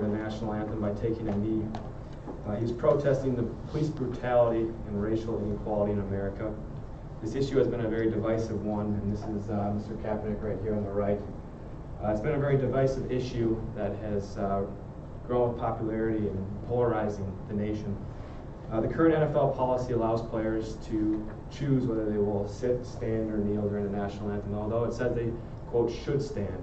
the national anthem by taking a knee. He was protesting the police brutality and racial inequality in America. This issue has been a very divisive one, and this is Mr. Kaepernick right here on the right. It's been a very divisive issue that has grown with popularity and polarizing the nation. The current NFL policy allows players to choose whether they will sit, stand, or kneel during the national anthem, although it says they, quote, should stand.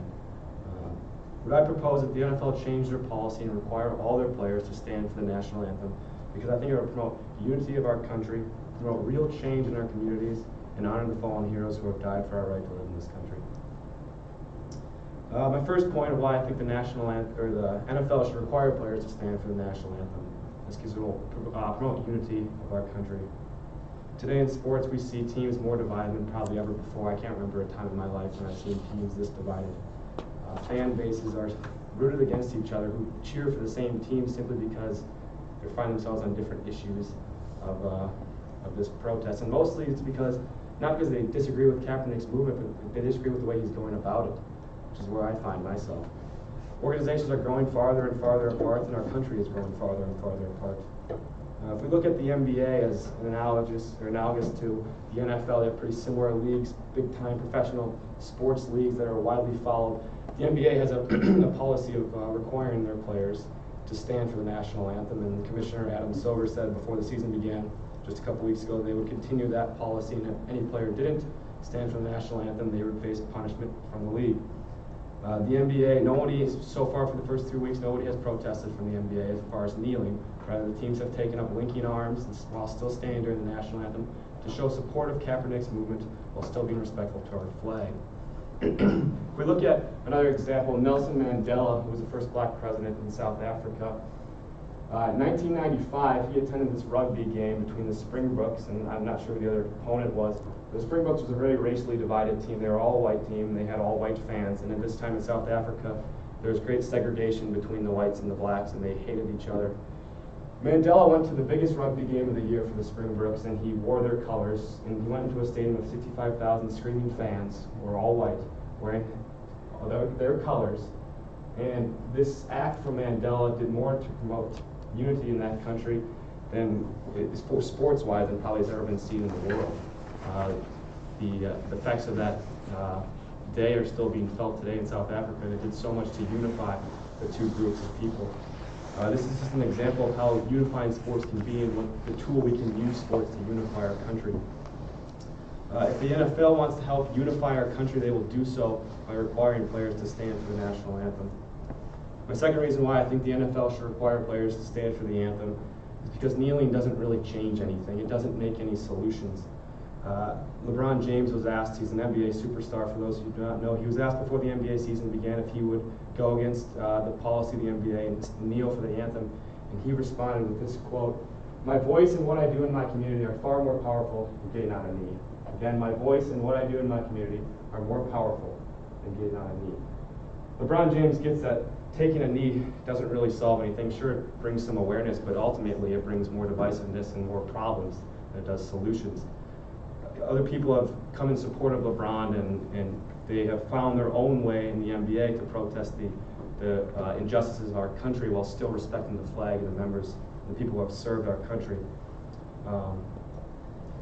Would I propose that the NFL change their policy and require all their players to stand for the national anthem, because I think it will promote the unity of our country, promote real change in our communities, and honor the fallen heroes who have died for our right to live in this country. My first point of why I think the NFL should require players to stand for the national anthem is because it will promote unity of our country. Today in sports, we see teams more divided than probably ever before. I can't remember a time in my life when I've seen teams this divided. Fan bases are rooted against each other who cheer for the same team simply because they find themselves on different issues of this protest. And mostly it's not because they disagree with Kaepernick's movement, but they disagree with the way he's going about it, which is where I find myself. Organizations are growing farther and farther apart, and our country is growing farther and farther apart. If we look at the NBA as analogous to the NFL, they have pretty similar leagues, big-time professional sports leagues that are widely followed. The NBA has a policy of requiring their players to stand for the national anthem, and Commissioner Adam Silver said before the season began, just a couple weeks ago, they would continue that policy, and if any player didn't stand for the national anthem, they would face punishment from the league. The NBA, so far for the first 3 weeks, nobody has protested from the NBA as far as kneeling. Rather, the teams have taken up linking arms while still standing during the national anthem to show support of Kaepernick's movement while still being respectful to our flag. If we look at another example, Nelson Mandela, who was the first black president in South Africa. In 1995, he attended this rugby game between the Springboks, and I'm not sure who the other opponent was. The Springboks was a very racially divided team. They were all white team, and they had all white fans. And at this time in South Africa, there was great segregation between the whites and the blacks, and they hated each other. Mandela went to the biggest rugby game of the year for the Springboks, and he wore their colors, and he went into a stadium of 65,000 screaming fans who were all white, wearing their colors. And this act from Mandela did more to promote unity in that country than, sports-wise, than probably has ever been seen in the world. The effects of that day are still being felt today in South Africa, and it did so much to unify the two groups of people. This is just an example of how unifying sports can be and what the tool we can use sports to unify our country. If the NFL wants to help unify our country, they will do so by requiring players to stand for the national anthem. My second reason why I think the NFL should require players to stand for the anthem is because kneeling doesn't really change anything. It doesn't make any solutions. LeBron James was asked, he's an NBA superstar for those who do not know, he was asked before the NBA season began if he would go against the policy of the NBA and kneel for the anthem, and he responded with this quote, "My voice and what I do in my community are far more powerful than getting on a knee." Again, my voice and what I do in my community are more powerful than getting on a knee. LeBron James gets that taking a knee doesn't really solve anything. Sure, it brings some awareness, but ultimately it brings more divisiveness and more problems than it does solutions. Other people have come in support of LeBron, and they have found their own way in the NBA to protest the injustices of our country while still respecting the flag and the members and the people who have served our country.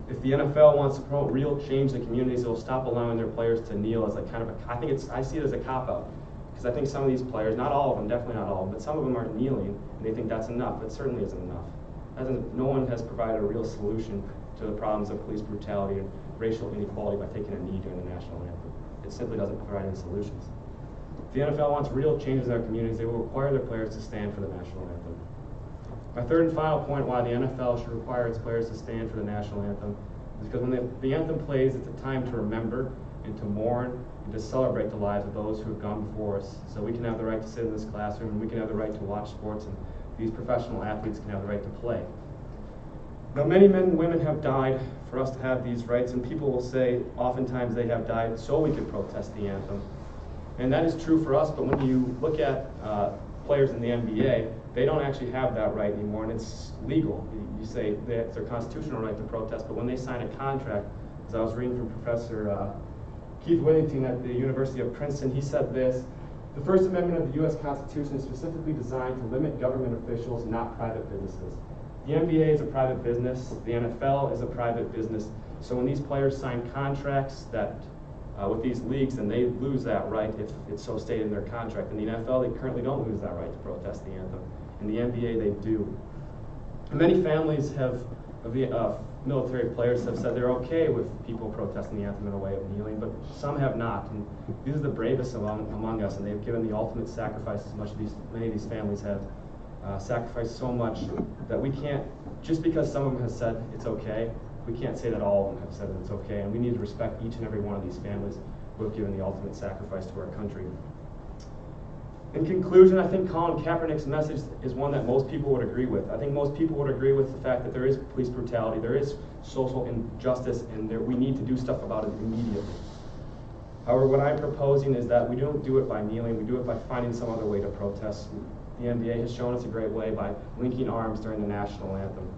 If the NFL wants to promote real change in the communities, it will stop allowing their players to kneel as I see it as a cop-out. Because I think some of these players, not all of them, definitely not all of them, but some of them are kneeling, and they think that's enough. It certainly isn't enough. No one has provided a real solution to the problems of police brutality and racial inequality by taking a knee during the national anthem. It simply doesn't provide any solutions. If the NFL wants real changes in our communities, they will require their players to stand for the national anthem. My third and final point why the NFL should require its players to stand for the national anthem is because when the anthem plays, it's a time to remember and to mourn and to celebrate the lives of those who have gone before us, so we can have the right to sit in this classroom, and we can have the right to watch sports, and these professional athletes can have the right to play. Now, many men and women have died for us to have these rights, and people will say oftentimes they have died so we could protest the anthem. And that is true for us, but when you look at players in the NBA, they don't actually have that right anymore, and it's legal. You say it's their constitutional right to protest, but when they sign a contract, as I was reading from Professor Keith Whittington at the University of Princeton, he said this, The First Amendment of the U.S. Constitution is specifically designed to limit government officials, not private businesses. The NBA is a private business. The NFL is a private business. So when these players sign contracts that with these leagues, then they lose that right if it's so stated in their contract. In the NFL, they currently don't lose that right to protest the anthem. In the NBA, they do. Many families of military players have said they're okay with people protesting the anthem in a way of kneeling, but some have not. And these are the bravest among us, and they've given the ultimate sacrifice. Many of these families have sacrificed so much that we can't, just because some of them have said it's okay, we can't say that all of them have said that it's okay, and we need to respect each and every one of these families who have given the ultimate sacrifice to our country. In conclusion, I think Colin Kaepernick's message is one that most people would agree with. I think most people would agree with the fact that there is police brutality, there is social injustice, and we need to do stuff about it immediately. However, what I'm proposing is that we don't do it by kneeling, we do it by finding some other way to protest. The NBA has shown us a great way by linking arms during the national anthem.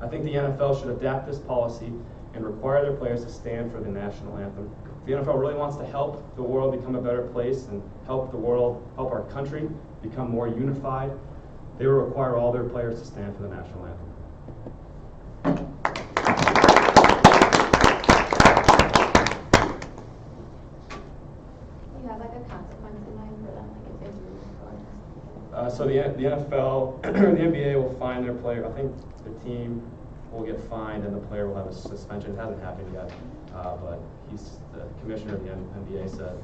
I think the NFL should adapt this policy and require their players to stand for the national anthem. If the NFL really wants to help the world become a better place and help our country become more unified, they will require all their players to stand for the national anthem. Do you have like a consequence in mind for them, like if they do protest? So the NFL, the NBA will fine their player. I think the team will get fined and the player will have a suspension. It hasn't happened yet, but the commissioner of the NBA said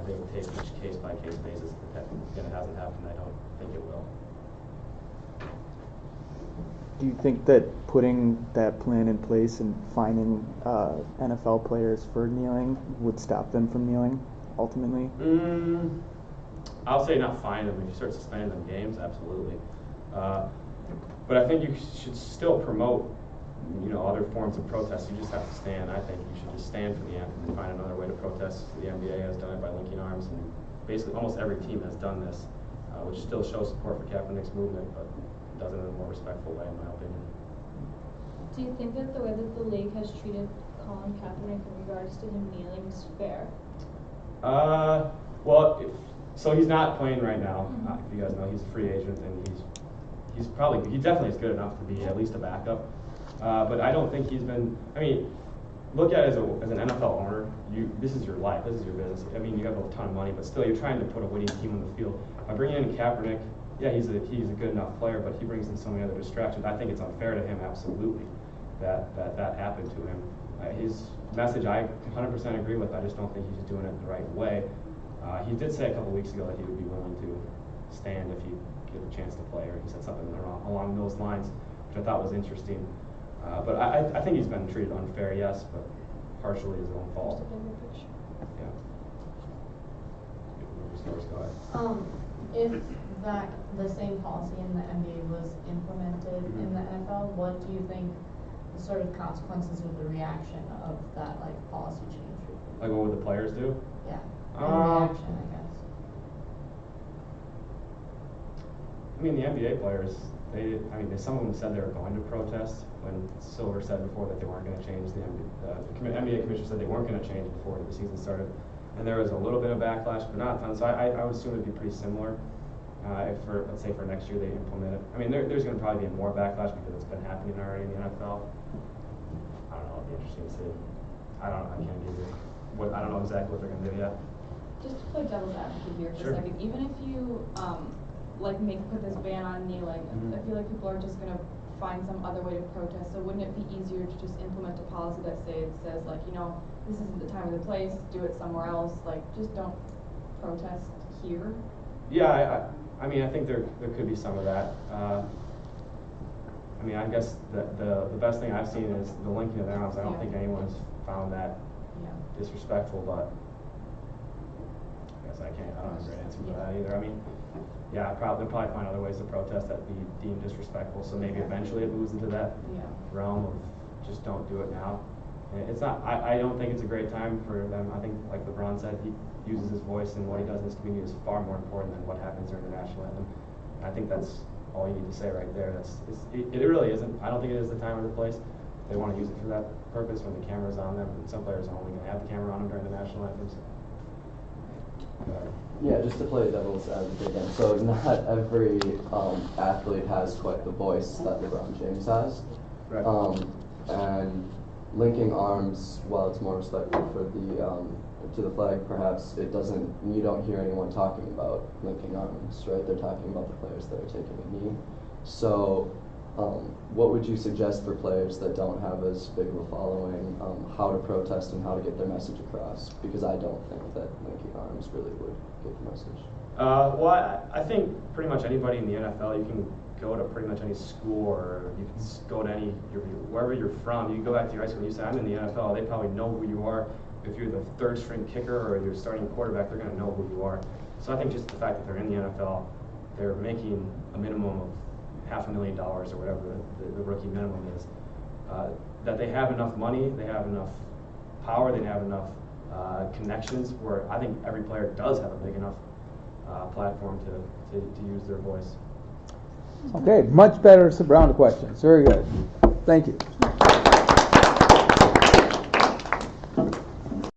they will take each case-by-case basis. Again, it hasn't happened. I don't think it will. Do you think that putting that plan in place and fining NFL players for kneeling would stop them from kneeling, ultimately? I'll say not fine them. If you start suspending them games, absolutely. But I think you should still promote, other forms of protest. You just have to stand. I think you should just stand for the anthem and find another way to protest. The NBA has done it by linking arms, and basically almost every team has done this, which still shows support for Kaepernick's movement, but does it in a more respectful way, in my opinion. Do you think that the way that the league has treated Colin Kaepernick in regards to him kneeling is fair? So he's not playing right now. If you guys know, he's a free agent, and he definitely is good enough to be at least a backup. But I don't think he's been. I mean, look at it as an NFL owner. This is your life. This is your business. I mean, you have a ton of money, but still, you're trying to put a winning team on the field. By bringing in Kaepernick, yeah, he's a good enough player, but he brings in so many other distractions. I think it's unfair to him, absolutely, that happened to him. His message, I 100% agree with. I just don't think he's doing it the right way. He did say a couple weeks ago that he would be willing to stand if he get a chance to play, or he said something along those lines, which I thought was interesting. But I think he's been treated unfair, yes, but partially his own fault. Yeah. Go ahead. If the same policy in the NBA was implemented in the NFL, what do you think the sort of consequences of the reaction of that policy change would be? Like what would the players do? Yeah. Reaction, I guess. I mean, the NBA players, some of them said they were going to protest when Silver said before that they weren't going to change. The NBA commissioner said they weren't going to change before the season started. And there was a little bit of backlash, but not a ton. So I would assume it'd be pretty similar. Let's say for next year they implement it. I mean, there's going to probably be more backlash because it's been happening already in the NFL. I don't know. It'd be interesting to see. I can't give you I don't know exactly what they're going to do yet. Just to play devil's advocate here for Sure. a second, even if you put this ban on kneeling, I feel like people are just going to find some other way to protest. So wouldn't it be easier to just implement a policy that says this isn't the time or the place, do it somewhere else, just don't protest here? Yeah, I mean, I think there could be some of that. I mean, I guess the best thing I've seen is the linking of the arms. I don't think anyone's found that disrespectful, but I guess I don't have a great answer for that either. I mean, yeah, they'll probably find other ways to protest that be deemed disrespectful. So maybe eventually it moves into that realm of just don't do it now. And it's not. I don't think it's a great time for them. I think, like LeBron said, he uses his voice and what he does in his community is far more important than what happens during the national anthem. And I think that's all you need to say right there. It really isn't. I don't think it is the time or the place. They want to use it for that purpose when the camera's on them. And some players are only going to have the camera on them during the national anthems. Yeah, just to play devil's advocate again. So not every athlete has quite the voice that LeBron James has. Right. And linking arms, while it's more respectful for the to the flag, perhaps it doesn't. You don't hear anyone talking about linking arms, right? They're talking about the players that are taking a knee. So, what would you suggest for players that don't have as big of a following, how to protest and how to get their message across? Because I don't think that linking arms really would get the message. Well, I think pretty much anybody in the NFL, you can go to pretty much any school, or you can go to wherever you're from. You can go back to your high school and you say, I'm in the NFL, they probably know who you are. If you're the third string kicker or you're starting quarterback, they're going to know who you are. So I think just the fact that they're in the NFL, they're making a minimum of $500,000 or whatever the rookie minimum is, that they have enough money, they have enough power, they have enough connections where I think every player does have a big enough platform to use their voice. Okay, much better round of questions. Very good. Thank you.